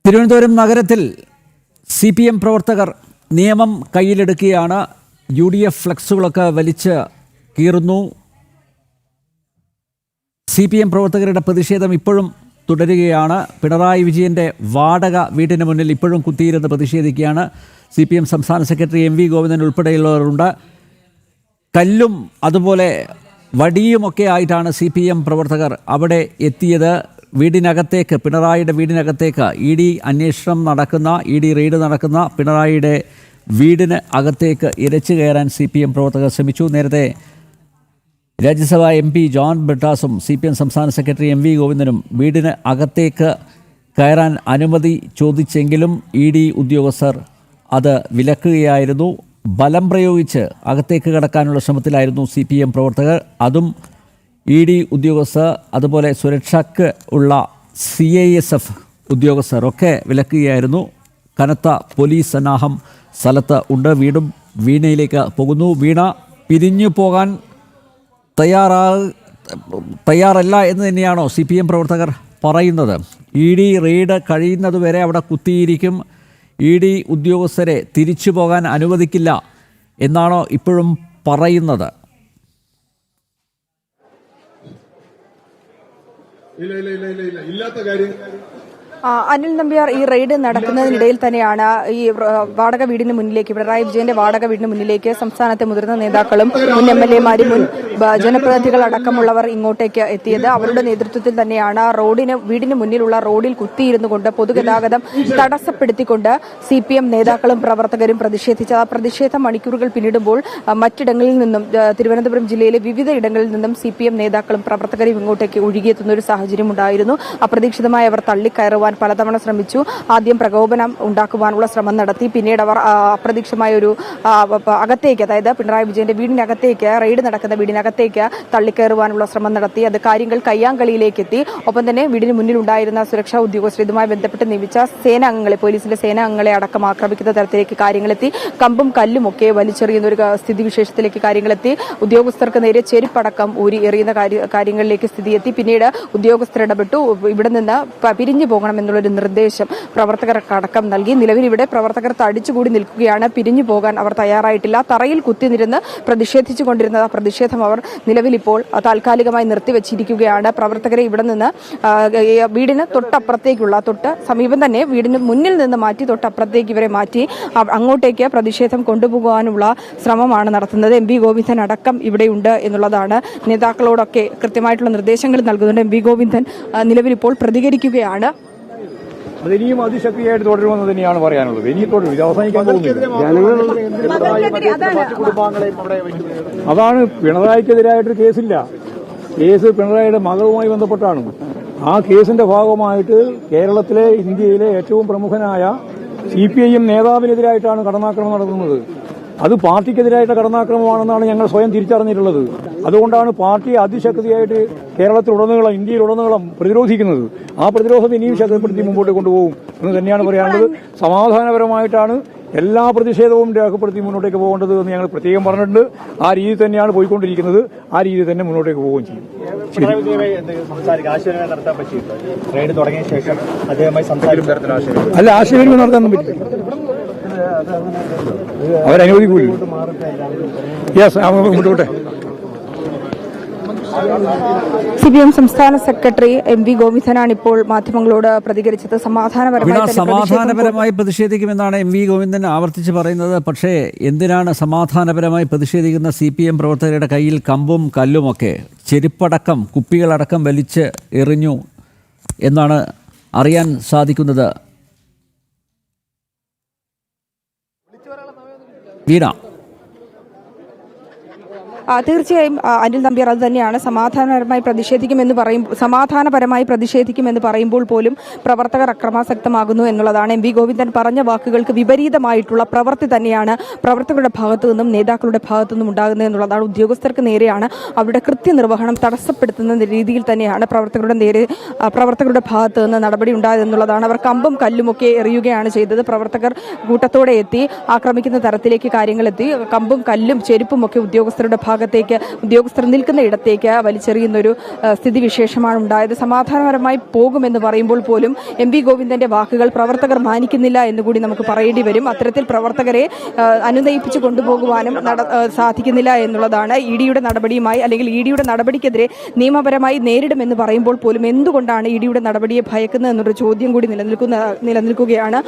തിരുവനന്തപുരം നഗരത്തിൽ CPM പ്രവർത്തകർ നിയമം കയ്യിലെടുക്കുകയാണ്. UDF ഫ്ലെക്സുകളൊക്കെ വലിച്ച് കീറുന്നു. CPM പ്രവർത്തകരുടെ പ്രതിഷേധം ഇപ്പോഴും തുടരുകയാണ്. പിണറായി വിജയൻ്റെ വാടക വീടിന് മുന്നിൽ ഇപ്പോഴും കുത്തിയിരുന്ന് പ്രതിഷേധിക്കുകയാണ്. CPM സംസ്ഥാന സെക്രട്ടറി MV ഗോവിന്ദൻ ഉൾപ്പെടെയുള്ളവരുണ്ട്. കല്ലും അതുപോലെ വടിയുമൊക്കെ ആയിട്ടാണ് CPM പ്രവർത്തകർ അവിടെ എത്തിയത്. വീടിനകത്തേക്ക്, പിണറായിയുടെ വീടിനകത്തേക്ക്, ED അന്വേഷണം നടക്കുന്ന, ED റെയ്ഡ് നടക്കുന്ന പിണറായിയുടെ വീടിന് അകത്തേക്ക് ഇരച്ചു കയറാൻ CPM പ്രവർത്തകർ ശ്രമിച്ചു. നേരത്തെ രാജ്യസഭാ MP ജോൺ ബ്രിട്ടാസും CPM സംസ്ഥാന സെക്രട്ടറി MV ഗോവിന്ദനും വീടിന് അകത്തേക്ക് കയറാൻ അനുമതി ചോദിച്ചെങ്കിലും ED ഉദ്യോഗസ്ഥർ അത് വിലക്കുകയായിരുന്നു. ബലം പ്രയോഗിച്ച് അകത്തേക്ക് കടക്കാനുള്ള ശ്രമത്തിലായിരുന്നു CPM പ്രവർത്തകർ. അതും ED ഉദ്യോഗസ്ഥർ, അതുപോലെ സുരക്ഷയ്ക്ക് ഉള്ള CISF ഉദ്യോഗസ്ഥർ ഒക്കെ വിലക്കുകയായിരുന്നു. കനത്ത പോലീസ് സന്നാഹം സ്ഥലത്ത് ഉണ്ട്. വീണയിലേക്ക് പോകുന്നു. വീണ പിരിഞ്ഞു പോകാൻ തയ്യാറല്ല എന്ന് തന്നെയാണോ CPM പ്രവർത്തകർ പറയുന്നത്? ED റെയ്ഡ് കഴിയുന്നതുവരെ അവിടെ കുത്തിയിരിക്കും, ED ഉദ്യോഗസ്ഥരെ തിരിച്ചു പോകാൻ അനുവദിക്കില്ല എന്നാണോ ഇപ്പോഴും പറയുന്നത്? ഇല്ലാത്ത കാര്യം അനിൽ നമ്പ്യാർ, ഈ റെയ്ഡ് നടക്കുന്നതിനിടയിൽ തന്നെയാണ് ഈ വാടക വീടിന് മുന്നിലേക്ക്, പിണറായി വിജയന്റെ വാടക വീടിന് മുന്നിലേക്ക് സംസ്ഥാനത്തെ മുതിർന്ന നേതാക്കളും മുൻ MLA-മാരും മുൻ ജനപ്രതിനിധികൾ അടക്കമുള്ളവർ ഇങ്ങോട്ടേക്ക് എത്തിയത്. അവരുടെ നേതൃത്വത്തിൽ തന്നെയാണ് വീടിന് മുന്നിലുള്ള റോഡിൽ കുത്തിയിരുന്നു കൊണ്ട് പൊതുഗതാഗതം തടസ്സപ്പെടുത്തിക്കൊണ്ട് CPM നേതാക്കളും പ്രവർത്തകരും പ്രതിഷേധിച്ചത്. ആ പ്രതിഷേധം മണിക്കൂറുകൾ പിന്നിടുമ്പോൾ മറ്റിടങ്ങളിൽ നിന്നും, തിരുവനന്തപുരം ജില്ലയിലെ വിവിധ ഇടങ്ങളിൽ നിന്നും CPM നേതാക്കളും പ്രവർത്തകരും ഇങ്ങോട്ടേക്ക് ഒഴുകിയെത്തുന്ന ഒരു സാഹചര്യം ഉണ്ടായിരുന്നു. അപ്രതീക്ഷിതമായി അവർ തള്ളിക്കയറുവാൻ പലതവണ ശ്രമിച്ചു. ആദ്യം പ്രകോപനം ഉണ്ടാക്കുവാനുള്ള ശ്രമം നടത്തി. പിന്നീട് അവർ അപ്രതീക്ഷിതമായ ഒരു അകത്തേക്ക്, അതായത് പിണറായി വിജയന്റെ വീടിനകത്തേക്ക്, റെയ്ഡ് നടക്കുന്ന വീടിനകത്തേക്ക് തള്ളിക്കയറുവാനുള്ള ശ്രമം നടത്തി. അത് കാര്യങ്ങൾ കയ്യാങ്കളിയിലേക്ക് എത്തി. ഒപ്പം തന്നെ വീടിന് മുന്നിലുണ്ടായിരുന്ന സുരക്ഷാ ഉദ്യോഗസ്ഥർ, ഇതുമായി ബന്ധപ്പെട്ട് നിയമിച്ച സേനാംഗങ്ങളെ, പോലീസിലെ സേനാംഗങ്ങളെ അടക്കം ആക്രമിക്കുന്ന തരത്തിലേക്ക് കാര്യങ്ങളെത്തി. കമ്പും കല്ലും ഒക്കെ വലിച്ചെറിയുന്ന ഒരു സ്ഥിതിവിശേഷത്തിലേക്ക് കാര്യങ്ങളെത്തി. ഉദ്യോഗസ്ഥർക്ക് നേരെ ചെരുപ്പടക്കം ഊരി എറിയുന്ന കാര്യങ്ങളിലേക്ക് സ്ഥിതിയെത്തി. പിന്നീട് ഉദ്യോഗസ്ഥർ ഇടപെട്ടു. ഇവിടെ നിന്ന് പിരിഞ്ഞു പോകണം എന്നുള്ളൊരു നിർദ്ദേശം പ്രവർത്തകർക്ക് അടക്കം നൽകി. നിലവിൽ ഇവിടെ പ്രവർത്തകർ തടിച്ചുകൂടി നിൽക്കുകയാണ്. പിരിഞ്ഞു പോകാൻ അവർ തയ്യാറായിട്ടില്ല. തറയിൽ കുത്തിനിരുന്ന് പ്രതിഷേധിച്ചുകൊണ്ടിരുന്ന പ്രതിഷേധം അവർ നിലവിൽ ഇപ്പോൾ താൽക്കാലികമായി നിർത്തിവച്ചിരിക്കുകയാണ്. പ്രവർത്തകരെ ഇവിടെ നിന്ന് വീടിന് തൊട്ടപ്പുറത്തേക്കുള്ള, സമീപം തന്നെ വീടിന് മുന്നിൽ നിന്ന് മാറ്റി തൊട്ടപ്പുറത്തേക്ക് ഇവരെ മാറ്റി അങ്ങോട്ടേക്ക് പ്രതിഷേധം കൊണ്ടുപോകാനുള്ള ശ്രമമാണ് നടത്തുന്നത്. MV ഗോവിന്ദൻ അടക്കം ഇവിടെയുണ്ട് എന്നുള്ളതാണ്. നേതാക്കളോടൊക്കെ കൃത്യമായിട്ടുള്ള നിർദ്ദേശങ്ങൾ നൽകുന്നുണ്ട്. MV ഗോവിന്ദൻ നിലവിൽ ഇപ്പോൾ പ്രതികരിക്കുകയാണ്. അതിനിയും അതിശക്തിയായിട്ട് തുടരുമെന്ന് തന്നെയാണ് പറയാനുള്ളത്. ഇനി തുടരും, ഇത് അവസാനിക്കാൻ പോകുന്നില്ല. അതാണ് പിണറായിക്കെതിരായിട്ടൊരു കേസില്ല. കേസ് പിണറായിയുടെ മകളുമായി ബന്ധപ്പെട്ടാണ്. ആ കേസിന്റെ ഭാഗമായിട്ട് കേരളത്തിലെ, ഇന്ത്യയിലെ ഏറ്റവും പ്രമുഖനായ CPIM നേതാവിനെതിരായിട്ടാണ് കടന്നാക്രമണം നടത്തുന്നത്. അത് പാർട്ടിക്കെതിരായിട്ട് കടന്നാക്രമണമാണെന്നാണ് ഞങ്ങൾ സ്വയം തിരിച്ചറിഞ്ഞിട്ടുള്ളത്. അതുകൊണ്ടാണ് പാർട്ടി അതിശക്തിയായിട്ട് കേരളത്തിലുടനീളം, ഇന്ത്യയിലുടനീളം പ്രതിരോധിക്കുന്നത്. ആ പ്രതിരോധം ഇനിയും ശക്തിപ്പെടുത്തി മുമ്പോട്ട് കൊണ്ടുപോകും എന്ന് തന്നെയാണ് പറയാനുള്ളത്. സമാധാനപരമായിട്ടാണ് എല്ലാ പ്രതിഷേധവും രേഖപ്പെടുത്തി മുന്നോട്ടേക്ക് പോകേണ്ടത് എന്ന് ഞങ്ങൾ പ്രത്യേകം പറഞ്ഞിട്ടുണ്ട്. ആ രീതി തന്നെയാണ് പോയിക്കൊണ്ടിരിക്കുന്നത്. ആ രീതി തന്നെ മുന്നോട്ടേക്ക് പോവുകയും ചെയ്യും. അല്ല, ആശയവിനിമയം നടത്താൻ പറ്റില്ല, അവരനുവദിക്കൂല. യെസ്, മുന്നോട്ടെ. CPM സംസ്ഥാന സെക്രട്ടറി MV ഗോവിന്ദനാണ് ഇപ്പോൾ മാധ്യമങ്ങളോട് പ്രതികരിച്ചത്. സമാധാനപരമായി പ്രതിഷേധിക്കുമെന്നാണ് MV ഗോവിന്ദൻ ആവർത്തിച്ച് പറയുന്നത്. പക്ഷേ എന്തിനാണ് സമാധാനപരമായി പ്രതിഷേധിക്കുന്ന CPM പ്രവർത്തകരുടെ കയ്യിൽ കമ്പും കല്ലുമൊക്കെ, ചെരുപ്പടക്കം, കുപ്പികളടക്കം വലിച്ച് എറിഞ്ഞു എന്നാണ് അറിയാൻ സാധിക്കുന്നത്? വീണ, തീർച്ചയായും അനിൽ നമ്പ്യാർ, അത് തന്നെയാണ്. സമാധാനപരമായി പ്രതിഷേധിക്കുമെന്ന് പറയുമ്പോൾ പോലും പ്രവർത്തകർ അക്രമാസക്തമാകുന്നു എന്നുള്ളതാണ്. MV ഗോവിന്ദൻ പറഞ്ഞ വാക്കുകൾക്ക് വിപരീതമായിട്ടുള്ള പ്രവൃത്തി തന്നെയാണ് പ്രവർത്തകരുടെ ഭാഗത്തു നിന്നും, നേതാക്കളുടെ ഭാഗത്തു നിന്നും ഉണ്ടാകുന്നത് എന്നുള്ളതാണ്. ഉദ്യോഗസ്ഥർക്ക് നേരെയാണ് അവരുടെ കൃത്യനിർവഹണം തടസ്സപ്പെടുത്തുന്ന രീതിയിൽ തന്നെയാണ് പ്രവർത്തകരുടെ ഭാഗത്തു നിന്ന് നടപടി ഉണ്ടായതെന്നുള്ളതാണ്. അവർ കമ്പും കല്ലുമൊക്കെ എറിയുകയാണ് ചെയ്തത്. പ്രവർത്തകർ കൂട്ടത്തോടെ എത്തി ആക്രമിക്കുന്ന തരത്തിലേക്ക് കാര്യങ്ങളെത്തി. കമ്പും കല്ലും ചെരുപ്പും ഒക്കെ ഉദ്യോഗസ്ഥരുടെ ഭാഗത്തേക്ക് ഉദ്യോഗസ്ഥർ നിൽക്കുന്ന ഇടത്തേക്ക് വലിച്ചെറിയുന്നൊരു സ്ഥിതിവിശേഷമാണ് ഉണ്ടായത്. സമാധാനപരമായി പോകുമെന്ന് പറയുമ്പോൾ പോലും എം.വി. ഗോവിന്ദന്റെ വാക്കുകൾ പ്രവർത്തകർ മാനിക്കുന്നില്ല എന്നുകൂടി നമുക്ക് പറയേണ്ടി വരും. അത്തരത്തിൽ പ്രവർത്തകരെ അനുനയിപ്പിച്ചു കൊണ്ടുപോകുവാനും സാധിക്കുന്നില്ല എന്നുള്ളതാണ്. ഇഡിയുടെ നടപടിയുമായി അല്ലെങ്കിൽ ഇഡിയുടെ നടപടിക്കെതിരെ നിയമപരമായി നേരിടുമെന്ന് പറയുമ്പോൾ പോലും എന്തുകൊണ്ടാണ് ഇഡിയുടെ നടപടിയെ ഭയക്കുന്നത് എന്നൊരു ചോദ്യം കൂടി നിലനിൽക്കുകയാണ്.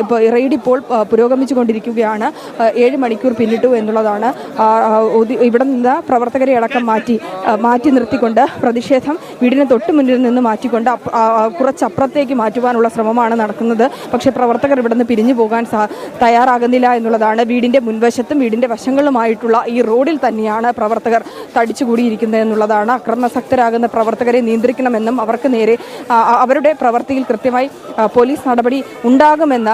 ഇപ്പോൾ റെയ്ഡ് ഇപ്പോൾ പുരോഗമിച്ചുകൊണ്ടിരിക്കുകയാണ്. 7 മണിക്കൂർ പിന്നിട്ടു എന്നുള്ളതാണ്. ഇവിടെ നിന്ന് പ്രവർത്തകരെ അടക്കം മാറ്റി നിർത്തിക്കൊണ്ട് പ്രതിഷേധം വീടിന് തൊട്ട് മുന്നിൽ നിന്ന് മാറ്റിക്കൊണ്ട് കുറച്ചപ്പുറത്തേക്ക് മാറ്റുവാനുള്ള ശ്രമമാണ് നടക്കുന്നത്. പക്ഷേ പ്രവർത്തകർ ഇവിടെ നിന്ന് പിരിഞ്ഞു പോകാൻ തയ്യാറാകുന്നില്ല എന്നുള്ളതാണ്. വീടിന്റെ മുൻവശത്തും വീടിന്റെ വശങ്ങളുമായിട്ടുള്ള ഈ റോഡിൽ തന്നെയാണ് പ്രവർത്തകർ തടിച്ചുകൂടിയിരിക്കുന്നത് എന്നുള്ളതാണ്. അക്രമാസക്തരാകുന്ന പ്രവർത്തകരെ നിയന്ത്രിക്കണമെന്നും അവർക്ക് നേരെ അവരുടെ പ്രവൃത്തിയിൽ കൃത്യമായി പോലീസ് നടപടി ഉണ്ടാകുമെന്ന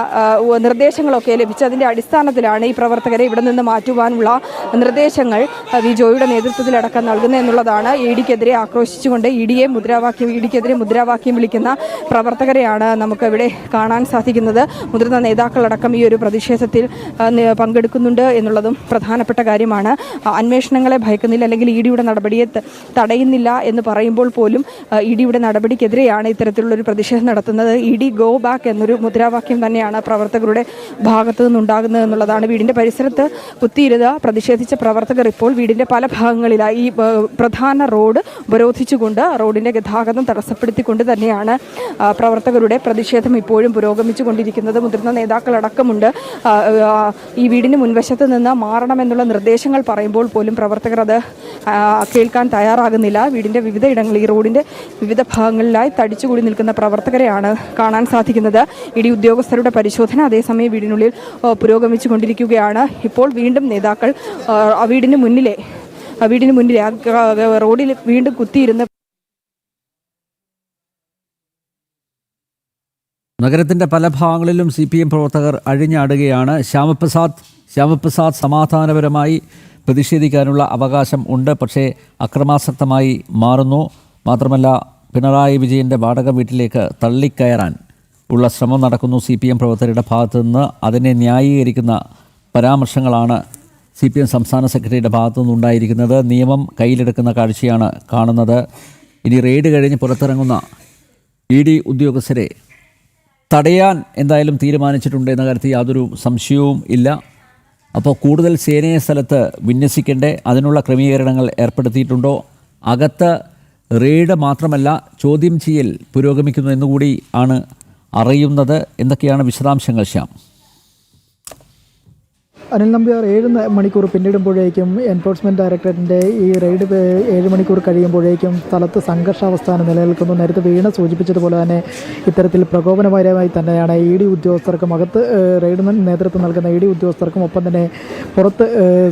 നിർദ്ദേശങ്ങളൊക്കെ ലഭിച്ചതിന്റെ അടിസ്ഥാനത്തിലാണ് ഈ പ്രവർത്തകരെ ഇവിടെ നിന്ന് മാറ്റുവാനുള്ള നിർദ്ദേശങ്ങൾ വി ജോയിയുടെ നേതൃത്വത്തിലടക്കം നൽകുന്നത് എന്നുള്ളതാണ്. ഇഡിക്കെതിരെ ആക്രോശിച്ചുകൊണ്ട് ഇഡിക്കെതിരെ മുദ്രാവാക്യം വിളിക്കുന്ന പ്രവർത്തകരെയാണ് നമുക്ക് ഇവിടെ കാണാൻ സാധിക്കുന്നത്. മുതിർന്ന നേതാക്കളടക്കം ഈ ഒരു പ്രതിഷേധത്തിൽ പങ്കെടുക്കുന്നുണ്ട് എന്നുള്ളതും പ്രധാനപ്പെട്ട കാര്യമാണ്. അന്വേഷണങ്ങളെ ഭയക്കുന്നില്ല അല്ലെങ്കിൽ ഇഡിയുടെ നടപടിയെ തടയുന്നില്ല എന്ന് പറയുമ്പോൾ പോലും ഇഡിയുടെ നടപടിക്കെതിരെയാണ് ഇത്തരത്തിലുള്ള ഒരു പ്രതിഷേധം നടത്തുന്നത്. ഇഡി ഗോ ബാക്ക് എന്നൊരു മുദ്രാവാക്യം തന്നെയാണ് പ്രവർത്തകരുടെ ഭാഗത്തു നിന്നുണ്ടാകുന്നത് എന്നുള്ളതാണ്. വീടിന്റെ പരിസരത്ത് കുത്തിയിരുന്ന് പ്രതിഷേധിച്ച പ്രവർത്തകർ ഇപ്പോൾ വീടിന്റെ പല ഭാഗങ്ങളിലായി ഈ പ്രധാന റോഡ് ഉപരോധിച്ചുകൊണ്ട് റോഡിന്റെ ഗതാഗതം തടസ്സപ്പെടുത്തിക്കൊണ്ട് തന്നെയാണ് പ്രവർത്തകരുടെ പ്രതിഷേധം ഇപ്പോഴും പുരോഗമിച്ചുകൊണ്ടിരിക്കുന്നത്. മുതിർന്ന നേതാക്കളടക്കമുണ്ട്. ഈ വീടിന് മുൻവശത്ത് നിന്ന് മാറണമെന്നുള്ള നിർദ്ദേശങ്ങൾ പറയുമ്പോൾ പോലും പ്രവർത്തകർ അത് കേൾക്കാൻ തയ്യാറാകുന്നില്ല. വീടിന്റെ വിവിധ ഇടങ്ങളിൽ ഈ റോഡിന്റെ വിവിധ ഭാഗങ്ങളിലായി തടിച്ചുകൂടി നിൽക്കുന്ന പ്രവർത്തകരെയാണ് കാണാൻ സാധിക്കുന്നത്. ഇഡി ഉദ്യോഗസ്ഥരുടെ പരിശോധന അതേസമയം വീടിനുള്ളിൽ പുരോഗമിച്ചു കൊണ്ടിരിക്കുകയാണ്. ഇപ്പോൾ വീണ്ടും നേതാക്കൾ വീടിന് മുന്നിലെ റോഡിൽ വീണ്ടും കുത്തിയിരുന്ന് നഗരത്തിൻ്റെ പല ഭാഗങ്ങളിലും CPM പ്രവർത്തകർ അഴിഞ്ഞാടുകയാണ്. ശ്യാമപ്രസാദ് സമാധാനപരമായി പ്രതിഷേധിക്കാനുള്ള അവകാശം ഉണ്ട്, പക്ഷേ അക്രമാസക്തമായി മാറുന്നു. മാത്രമല്ല പിണറായി വിജയൻ്റെ വാടക വീട്ടിലേക്ക് തള്ളിക്കയറാൻ ഉള്ള ശ്രമം നടക്കുന്നു CPM പ്രവർത്തകരുടെ ഭാഗത്തു നിന്ന്. അതിനെ ന്യായീകരിക്കുന്ന പരാമർശങ്ങളാണ് CPM സംസ്ഥാന സെക്രട്ടറിയുടെ ഭാഗത്തു നിന്നുണ്ടായിരിക്കുന്നത്. നിയമം കയ്യിലെടുക്കുന്ന കാഴ്ചയാണ് കാണുന്നത്. ഇനി റെയ്ഡ് കഴിഞ്ഞ് പുറത്തിറങ്ങുന്ന ഇഡി ഉദ്യോഗസ്ഥരെ തടയാൻ എന്തായാലും തീരുമാനിച്ചിട്ടുണ്ട് എന്ന കാര്യത്തിൽ യാതൊരു സംശയവും ഇല്ല. അപ്പോൾ കൂടുതൽ സേനയെ സ്ഥലത്ത് വിന്യസിക്കേണ്ടേ? അതിനുള്ള ക്രമീകരണങ്ങൾ ഏർപ്പെടുത്തിയിട്ടുണ്ടോ? അകത്ത് റെയ്ഡ് മാത്രമല്ല ചോദ്യം ചെയ്യൽ പുരോഗമിക്കുന്നു എന്നുകൂടി ആണ് അറിയുന്നത്. എന്തൊക്കെയാണ് വിശദാംശങ്ങൾ ശ്യാം? അനിൽ നമ്പ്യാർ 7 മണിക്കൂർ പിന്നിടുമ്പോഴേക്കും എൻഫോഴ്സ്മെൻറ്റ് ഡയറക്ടറേറ്റിൻ്റെ ഈ റെയ്ഡ് 7 മണിക്കൂർ കഴിയുമ്പോഴേക്കും സ്ഥലത്ത് സംഘർഷാവസ്ഥ നിലനിൽക്കുന്നു. നേരത്തെ വീണ സൂചിപ്പിച്ചതുപോലെ തന്നെ ഇത്തരത്തിൽ പ്രകോപനപരമായി തന്നെയാണ് ഇഡി ഉദ്യോഗസ്ഥർക്കും അകത്ത് റെയ്ഡിന് നേതൃത്വം നൽകുന്ന ഇഡി ഉദ്യോഗസ്ഥർക്കും ഒപ്പം തന്നെ പുറത്ത്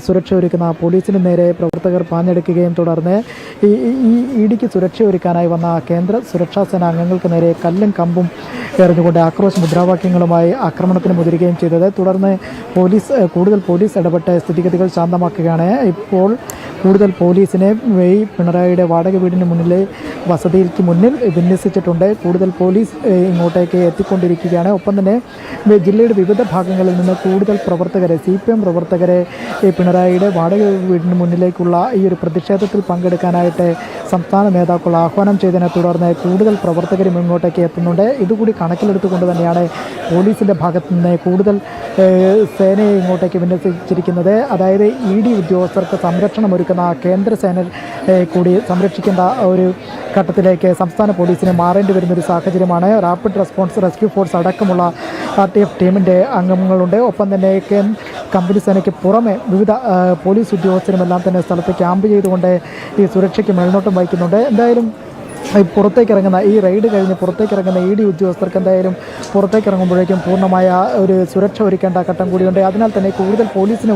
സുരക്ഷ ഒരുക്കുന്ന പോലീസിന് നേരെ പ്രവർത്തകർ പാഞ്ഞെടുക്കുകയും തുടർന്ന് ഈ ഇഡിക്ക് സുരക്ഷ ഒരുക്കാനായി വന്ന കേന്ദ്ര സുരക്ഷാ സേന അംഗങ്ങൾക്ക് നേരെ കല്ലും കമ്പും എറിഞ്ഞുകൊണ്ട് ആക്രോശ മുദ്രാവാക്യങ്ങളുമായി ആക്രമണത്തിന് മുതിരുകയും ചെയ്തത്. തുടർന്ന് കൂടുതൽ പോലീസ് ഇടപെട്ട് സ്ഥിതിഗതികൾ ശാന്തമാക്കുകയാണ്. ഇപ്പോൾ കൂടുതൽ പോലീസിനെ പിണറായിയുടെ വാടക വീടിന് മുന്നിലെ വസതിക്ക് മുന്നിൽ വിന്യസിച്ചിട്ടുണ്ട്. കൂടുതൽ പോലീസ് ഇങ്ങോട്ടേക്ക് എത്തിക്കൊണ്ടിരിക്കുകയാണ്. ഒപ്പം തന്നെ ജില്ലയുടെ വിവിധ ഭാഗങ്ങളിൽ നിന്ന് കൂടുതൽ പ്രവർത്തകരെ CPM പ്രവർത്തകരെ പിണറായിയുടെ വാടക വീടിന് മുന്നിലേക്കുള്ള ഈ ഒരു പ്രതിഷേധത്തിൽ പങ്കെടുക്കാനായിട്ട് സംസ്ഥാന നേതാക്കൾ ആഹ്വാനം ചെയ്തതിനെ തുടർന്ന് കൂടുതൽ പ്രവർത്തകരും ഇങ്ങോട്ടേക്ക് എത്തുന്നുണ്ട്. ഇതുകൂടി കണക്കിലെടുത്തുകൊണ്ട് തന്നെയാണ് പോലീസിൻ്റെ ഭാഗത്തു നിന്ന് കൂടുതൽ സേനയെ ഇങ്ങോട്ടേക്ക് വിന്യസിച്ചിരിക്കുന്നത്. അതായത് ഇഡി ഉദ്യോഗസ്ഥർക്ക് സംരക്ഷണം ഒരുക്കുന്ന കേന്ദ്ര സേന കൂടി സംരക്ഷിക്കേണ്ട ഒരു ഘട്ടത്തിലേക്ക് സംസ്ഥാന പോലീസിന് മാറേണ്ടി വരുന്നൊരു സാഹചര്യമാണ്. റാപ്പിഡ് റെസ്ക്യൂ ഫോഴ്സ് അടക്കമുള്ള RTF ടീമിൻ്റെ അംഗങ്ങളുണ്ട്. ഒപ്പം തന്നെ കമ്പനി സേനയ്ക്ക് പുറമെ വിവിധ പോലീസ് ഉദ്യോഗസ്ഥരുമെല്ലാം തന്നെ സ്ഥലത്ത് ക്യാമ്പ് ചെയ്തുകൊണ്ട് ഈ സുരക്ഷയ്ക്ക് മേൽനോട്ടം വഹിക്കുന്നുണ്ട്. എന്തായാലും പുറത്തേക്കിറങ്ങുന്ന ഈ റെയ്ഡ് കഴിഞ്ഞ് പുറത്തേക്കിറങ്ങുന്ന ഇഡി ഉദ്യോഗസ്ഥർക്ക് എന്തായാലും പുറത്തേക്കിറങ്ങുമ്പോഴേക്കും പൂർണ്ണമായ ഒരു സുരക്ഷ ഒരുക്കേണ്ട ഘട്ടം കൂടിയുണ്ട്. അതിനാൽ തന്നെ കൂടുതൽ പോലീസിനെ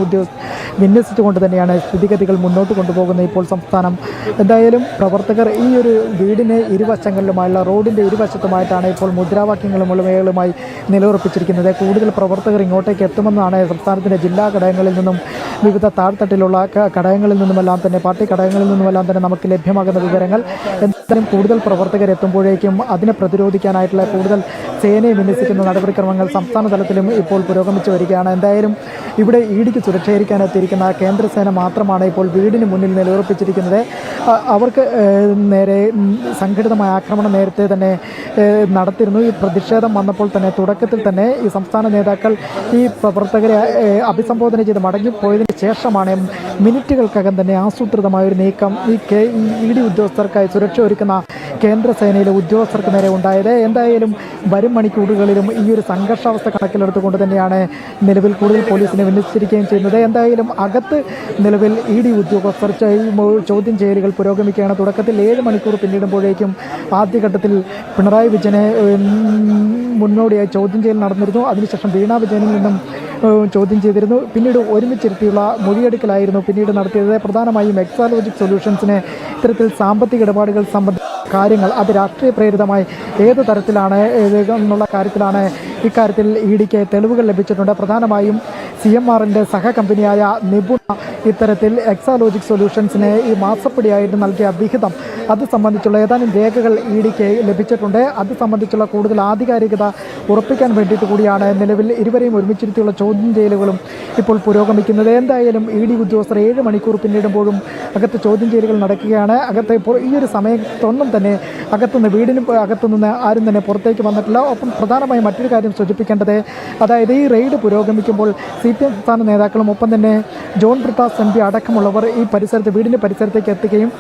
വിന്യസിച്ചുകൊണ്ട് തന്നെയാണ് സ്ഥിതിഗതികൾ മുന്നോട്ട് കൊണ്ടുപോകുന്നത് ഇപ്പോൾ സംസ്ഥാനം. എന്തായാലും പ്രവർത്തകർ ഈ ഒരു വീടിന് ഇരുവശങ്ങളിലുമായുള്ള റോഡിൻ്റെ ഇരുവശത്തുമായിട്ടാണ് ഇപ്പോൾ മുദ്രാവാക്യങ്ങളും മുഴുവനുമായി നിലയുറപ്പിച്ചിരിക്കുന്നത്. കൂടുതൽ പ്രവർത്തകർ ഇങ്ങോട്ടേക്ക് എത്തുമെന്നാണ് സംസ്ഥാനത്തിൻ്റെ ജില്ലാ ഘടകങ്ങളിൽ നിന്നും വിവിധ താഴ്ത്തട്ടിലുള്ള ഘടകങ്ങളിൽ നിന്നുമെല്ലാം തന്നെ പാർട്ടി ഘടകങ്ങളിൽ നിന്നുമെല്ലാം തന്നെ നമുക്ക് ലഭ്യമാകുന്ന വിവരങ്ങൾ. എന്തായാലും കൂടുതൽ പ്രവർത്തകരെത്തുമ്പോഴേക്കും അതിനെ പ്രതിരോധിക്കാനായിട്ടുള്ള കൂടുതൽ സേനയെ വിന്യസിക്കുന്ന നടപടിക്രമങ്ങൾ സംസ്ഥാന തലത്തിലും ഇപ്പോൾ പുരോഗമിച്ചു വരികയാണ്. എന്തായാലും ഇവിടെ ഇഡിക്ക് സുരക്ഷയിരിക്കാൻ എത്തിയിരിക്കുന്ന കേന്ദ്രസേന മാത്രമാണ് ഇപ്പോൾ വീടിന് മുന്നിൽ നിലയുറപ്പിച്ചിരിക്കുന്നത്. അവർക്ക് നേരെ സംഘടിതമായ ആക്രമണം നേരത്തെ തന്നെ നടത്തിയിരുന്നു. ഈ പ്രതിഷേധം വന്നപ്പോൾ തന്നെ തുടക്കത്തിൽ തന്നെ ഈ സംസ്ഥാന നേതാക്കൾ ഈ പ്രവർത്തകരെ അഭിസംബോധന ചെയ്ത് മടങ്ങിപ്പോയതിന് ശേഷമാണ് മിനിറ്റുകൾക്കകം തന്നെ ആസൂത്രിതമായൊരു നീക്കം ഈ ഇഡി ഉദ്യോഗസ്ഥർക്കായി സുരക്ഷ ഒരുക്കുന്ന കേന്ദ്രസേനയിലെ ഉദ്യോഗസ്ഥർക്ക് നേരെ ഉണ്ടായത്. എന്തായാലും വരും മണിക്കൂറുകളിലും ഈ ഒരു സംഘർഷാവസ്ഥ കണക്കിലെടുത്തുകൊണ്ട് തന്നെയാണ് നിലവിൽ കൂടുതൽ പോലീസിനെ വിന്യസിച്ചിരിക്കുകയും ചെയ്യുന്നത്. എന്തായാലും അകത്ത് നിലവിൽ ഇഡി ഉദ്യോഗസ്ഥർ ചോദ്യം ചെയ്യലുകൾ പുരോഗമിക്കുകയാണ്. തുടക്കത്തിൽ 7 മണിക്കൂർ പിന്നിടുമ്പോഴേക്കും ആദ്യഘട്ടത്തിൽ പിണറായി വിജയനെ മുന്നോടിയായി ചോദ്യം ചെയ്യൽ നടന്നിരുന്നു. അതിനുശേഷം വീണ വിജയനിൽ നിന്നും ചോദ്യം ചെയ്തിരുന്നു. പിന്നീട് ഒരുമിച്ചിരുത്തിയുള്ള മൊഴിയെടുക്കലായിരുന്നു പിന്നീട് നടത്തിയത്. പ്രധാനമായും എക്സാലോജിക് സൊല്യൂഷൻസിന് ഇത്തരത്തിൽ സാമ്പത്തിക ഇടപാടുകൾ സംബന്ധിച്ച കാര്യങ്ങൾ അത് രാഷ്ട്രീയ പ്രേരിതമായി ഏത് തരത്തിലാണ് എന്നുള്ള കാര്യത്തിലാണ് ഇക്കാര്യത്തിൽ ഇഡിക്ക് തെളിവുകൾ ലഭിച്ചിട്ടുണ്ട്. പ്രധാനമായും CMRന്റെ സഹകമ്പനിയായ നിപുണ ഇത്തരത്തിൽ എക്സാലോജിക് സൊല്യൂഷൻസിന് ഈ മാസപ്പടിയായിട്ട് നൽകിയ വിഹിതം അത് സംബന്ധിച്ചുള്ള ഏതാനും രേഖകൾ ഇഡിക്ക് ലഭിച്ചിട്ടുണ്ട്. അത് സംബന്ധിച്ചുള്ള കൂടുതൽ ആധികാരികത ഉറപ്പിക്കാൻ വേണ്ടിയിട്ട് കൂടിയാണ് നിലവിൽ ഇരുവരെയും ഒരുമിച്ചിരുത്തിയുള്ള ചോദ്യം ചെയ്യലുകളും ഇപ്പോൾ പുരോഗമിക്കുന്നത്. എന്തായാലും ഇഡി ഉദ്യോഗസ്ഥർ 7 മണിക്കൂർ പിന്നിടുമ്പോഴും അകത്ത് ചോദ്യം ചെയ്യലുകൾ നടക്കുകയാണ്. അകത്ത് ഇപ്പോൾ ഈ ഒരു സമയത്തൊന്നും തന്നെ അകത്തുനിന്ന് വീടിന് അകത്തുനിന്ന് ആരും തന്നെ പുറത്തേക്ക് വന്നിട്ടില്ല. ഒപ്പം പ്രധാനമായും മറ്റൊരു കാര്യം സൂചിപ്പിക്കേണ്ടത്, അതായത് ഈ റെയ്ഡ് പുരോഗമിക്കുമ്പോൾ CPM സംസ്ഥാന നേതാക്കളും ഒപ്പം തന്നെ ജോൺ ബ്രിട്ടാസ് MP അടക്കമുള്ളവർ ഈ പരിസരത്ത് വീടിൻ്റെ പരിസരത്തേക്ക് എത്തുകയും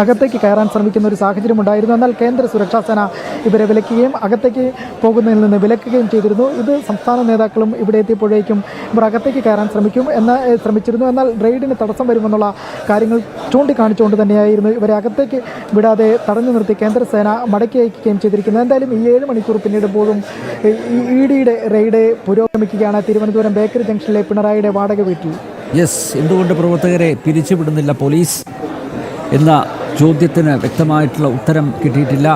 അകത്തേക്ക് കയറാൻ ശ്രമിക്കുന്ന ഒരു സാഹചര്യം ഉണ്ടായിരുന്നു. എന്നാൽ കേന്ദ്ര സുരക്ഷാ സേന ഇവരെ വിലക്കുകയും അകത്തേക്ക് പോകുന്നതിൽ നിന്ന് വിലക്കുകയും ചെയ്തിരുന്നു. ഇത് സംസ്ഥാന നേതാക്കളും ഇവിടെ എത്തിയപ്പോഴേക്കും ഇവർ അകത്തേക്ക് കയറാൻ ശ്രമിച്ചിരുന്നു. എന്നാൽ റെയ്ഡിന് തടസ്സം വരുമെന്നുള്ള കാര്യങ്ങൾ ചൂണ്ടിക്കാണിച്ചുകൊണ്ട് തന്നെയായിരുന്നു ഇവരെ അകത്തേക്ക് വിടാതെ തടഞ്ഞു നിർത്തി കേന്ദ്രസേന മടക്കി അയക്കുകയും ചെയ്തിരിക്കുന്നത്. എന്തായാലും ഈ 7 മണിക്കൂർ പിന്നിടുമ്പോഴും ഇഡിയുടെ റെയ്ഡ് പുരോഗമിക്കുകയാണ് തിരുവനന്തപുരം ബേക്കറി ജംഗ്ഷനിലെ പിണറായിയുടെ വാടക വീട്ടിൽ. എന്തുകൊണ്ട് പ്രവർത്തകരെ പിരിച്ചുവിടുന്നില്ല പോലീസ് എന്ന ചോദ്യത്തിന് വ്യക്തമായിട്ടുള്ള ഉത്തരം കിട്ടിയിട്ടില്ല.